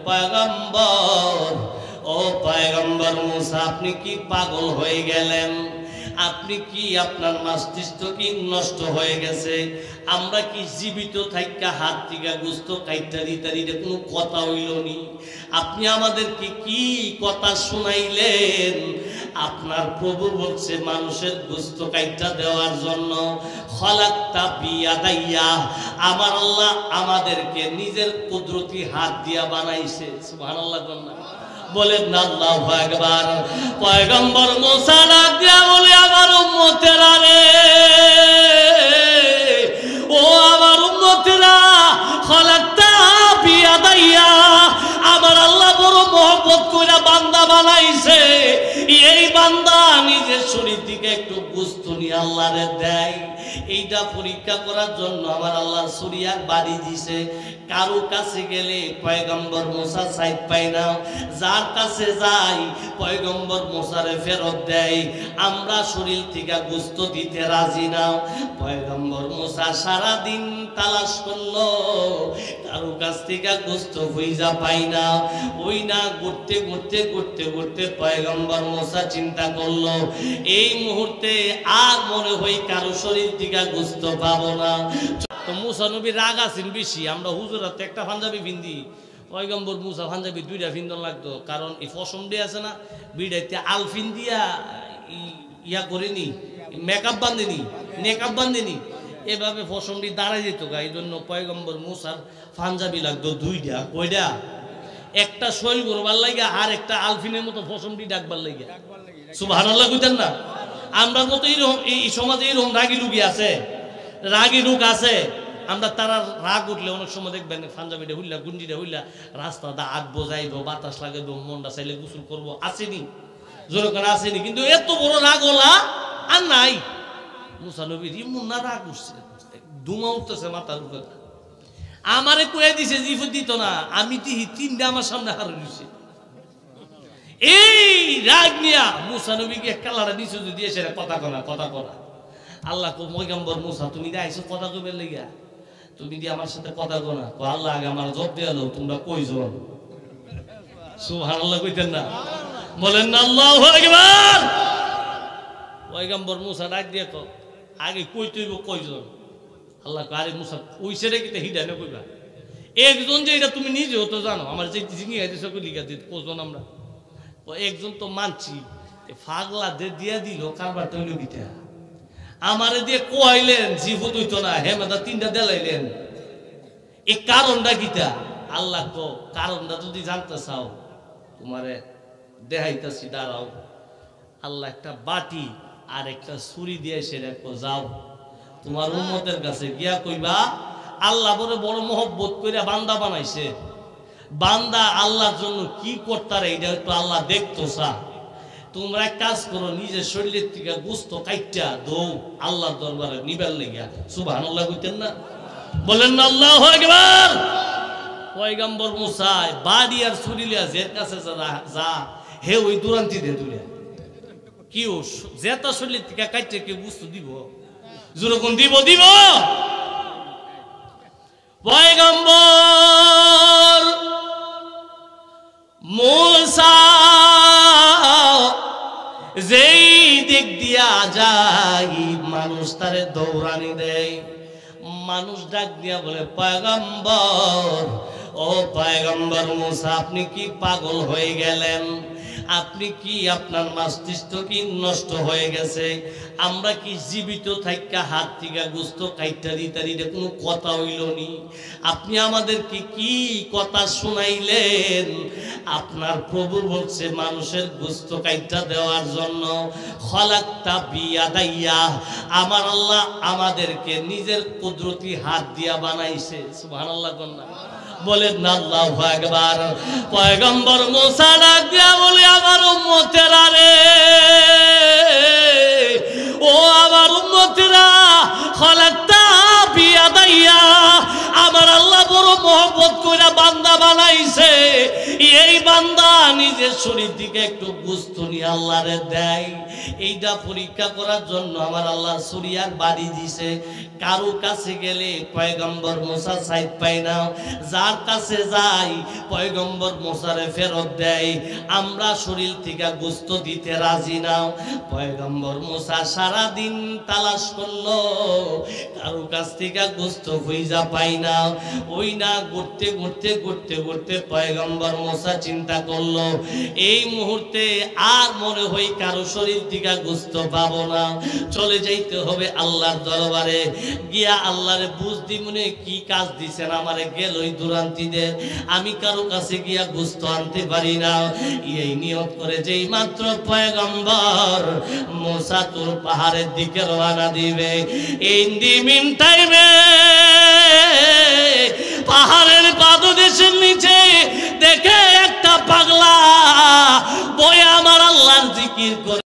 পয়গম্বর, ও পয়গম্বর মুসা আপনি কি পাগল হয়ে গেলেন? আপনি কি আপনার মস্তিষ্ক কি নষ্ট হয়ে গেছে? আমরা কি জীবিত থাইকা হাত থেকে গোস্ত কাইটা দিতারি, এটা কোনো কথা হইল নি? আপনি আমাদেরকে কি কথা শুনাইলেন? আপনার প্রভু বলছে মানুষের গোস্ত কাইটা দেওয়ার জন্য। খলাকতা বিয়াদাইয়া, আমার আল্লাহ আমাদেরকে নিজের কুদরতি হাত দিয়া বানাইছে। সুবহানাল্লাহ বলেন না আল্লাহু আকবার। পয়গম্বর মুসা ডাক দিয়া বলে আমার উম্মতেরা রে, ও আমার উম্মতেরা, খলাকতা বিয়াদাইয়া, আমার আল্লাহ বড় মহব্বত কইরা বান্দা বানাইছে। এই বান্দা নিজের শরীর থেকে একটু গোশত নিয়ে আল্লাহরে দেয়, এইটা পরীক্ষা করার জন্য আমার আল্লাহ সুরিয়ার বাড়ি দিছে। কারো কাছে গেলে পয়গম্বর মুসা সাইড পায় না, যার কাছে যাই পয়গম্বর মুসারে ফেরত দেয়। আমরা শরীর থেকে গোশত দিতে রাজি না। পয়গম্বর মুসা সারাদিন তালাশ করলো, কারো কাছ থেকে গোশত খুঁজা পাই না। ওই না ঘুরতে ঘুরতে ঘুরতে ঘুরতে পয়গম্বর মুসা চিন্তা করলো এই মুহূর্তে আর মনে হয় কারো শরীর থেকে গোশত পাবো না। তো মুসা নবী রাগ আছেন বেশি। আমরা হুজুরাতে একটা পাঞ্জাবি পিন্দি, পয়গম্বর মুসা পাঞ্জাবি দুইটা পিন্দন লাগতো, কারণ এই ফসম দিয়ে আছে না, বিড়াইতে আলফিন দিয়া ইয়া করিনি, মেকআপ বান্ধেনি, নেকআপ বান্ধেনি, এভাবে ফসমটি দাঁড়াই যেত গা। এই জন্য পয়গম্বর মুসার পাঞ্জাবি লাগতো দুইটা। কয়টা? একটা শৈল করবার লাগে আর একটা আলফিনের মতো ফসমটি ডাকবার লাগে। সুবহানাল্লাহ কইতেন না? আমরা মতো এইরকম এই সমাজে এইরকম রাগি লুগি আছে, রাগি লোক আছে। আমরা তারা রাগ উঠলে অনেক সময় দেখবেন পাঞ্জাবিটা হইলা গুন্ডিটা হইলা রাস্তা দা আট বোঝাইব, বাতাস লাগাইব, মনটা চাইলে গোসল করবো, আসেনি জোরে করে আসেনি। কিন্তু এত বড় রাগ ওলা আর নাই। মুসা নবীর ইমন না রাগ উঠছে, ধুমা উঠতেছে মাথার উপরে। আমারে কয়ে দিছে জিফুত দিত না, আমি দিহি তিনটা আমার সামনে হার দিছে। এই রাগ নিয়া মুসা নবীকে কালারা নিচে দিয়েছে, কথা কনা কথা কনা। আল্লাহ পয়গম্বর মুসা তুমি দিয়ে আইসো কথা কইবে লাগিয়া, তুমি দিয়ে আমার সাথে কথা কো না। আল্লাহ আগে আমার জব দিয়ে দাও, তোমরা কইজন। সুবহানাল্লাহ কইতেন না? বলেন না আল্লাহু আকবার। পয়গম্বর মুসা ডাক দিয়ে কো আগে কই তুইব কয়জন? আল্লাহ আরে মুসা কইছে রে কিতে হিডা না কইবা একজন, যে এটা তুমি নিজেও তো জানো। আমার যে জিনিস আইতেছে কই লিখা দিত কজন আমরা একজন তো মানছি, ফাগলা দিয়ে দিল কারবার তৈল গিতা আমারে দিয়ে কোয়াইলেন জিভুত হইতো না, হেমাদা তিনটা দেলাইলেন। এই কারণটা গীতা আল্লাহ কো কারণটা যদি জানতে চাও তোমারে দেখাইতাছি, দাঁড়াও। আল্লাহ একটা বাটি আর একটা ছুরি দিয়ে সেটা যাও তোমার উম্মতের কাছে গিয়া কইবা আল্লাহ বড় বড় মহব্বত কইরা বান্দা বানাইছে, বান্দা আল্লাহর জন্য কি করতারে এটা একটু আল্লাহ দেখতো চা। তোমরা এক কাজ করো, নিজের শরীরের থেকে গোশত কাইটা দৌ আল্লাহর দরবারে নিবার লাগিয়া। সুবহানাল্লাহ কইতেন না? বলেন না আল্লাহু আকবার। পয়গম্বর মুসা বাড়ি আর ছুরি লিয়া যের কাছে যা হে ওই দুরান্তি দে তুলে কি ও যেটা শরীরের থেকে কাইটা কে গোশত দিব, যেরকম দিব দিব। পয়গম্বর মুসা যেই দিক দিয়া যাই মানুষ তারে দৌড়ানি দেয়। মানুষ ডাক দিয়া বলে পয়গম্বর, ও পয়গম্বর মুসা আপনি কি পাগল হয়ে গেলেন? আপনি কি আপনার মস্তিষ্ক কি নষ্ট হয়ে গেছে? আমরা কি জীবিত থাইকা হাত থেকে গোশত কাইটা দিতারি, এটা কোনো কথা হইল নি? আপনি আমাদেরকে কি কথা শুনাইলেন? আপনার প্রভু বলছে মানুষের গোশত কাইটা দেওয়ার জন্য। খলাকতা বিয়াদাইয়া, আমার আল্লাহ আমাদেরকে নিজের কুদরতি হাত দিয়া বানাইছে। সুবহানাল্লাহ কন্যা বলেন না আল্লাহু আকবার। পয়গম্বর মুসা ডাক দিয়া বলে আমার উম্মতেরা রে, ও আমার উম্মতেরা, খলাকতা বিয়াদাইয়া, আমার আল্লাহ বড় মহব্বত কইরা বান্দা বানাইছে। এই বান্দা নিজের শরীর থেকে একটু গোশত নিয়ে আল্লাহরে দেয়। এইটা পরীক্ষা করার জন্য আমার আল্লাহ সুরিয়ার বাড়ি দিছে। কারো কাছে গেলে পয়গম্বর মুসা সাইড পায় না, যার কাছে যাই পয়গম্বর মুসারে ফেরত দেয়। আমরা শরীর থেকে গোশত দিতে রাজি না। পয়গম্বর মুসা সারা দিন তালাশ করলো, কারো কাছ থেকে গোশত খুঁজা পাই না। ওই না ঘুরতে ঘুরতে ঘুরতে ঘুরতে পয়গম্বর মুসা চিন্তা করলো এই মুহূর্তে আর মনে হয় কারো শরীর থেকে গোশত পাবো না, চলে যাইতে হবে আল্লাহর দরবারে। গিয়া আল্লাহরে বুঝ দি মনে কি কাজ দিছেন আমারে, গেল ওই দুরান্তিদের, আমি কারো কাছে গিয়া গোশত আনতে পারি না। এই নিয়ত করে যেই মাত্র পয়গম্বর মুসা তুর পাহাড়ের দিকে রওনা দিবে, ইন দি মিন টাইমে পাহাড়ের পাদদেশের নিচে দেখে একটা পাগলা বয়ে আমার আল্লাহর জিকির করে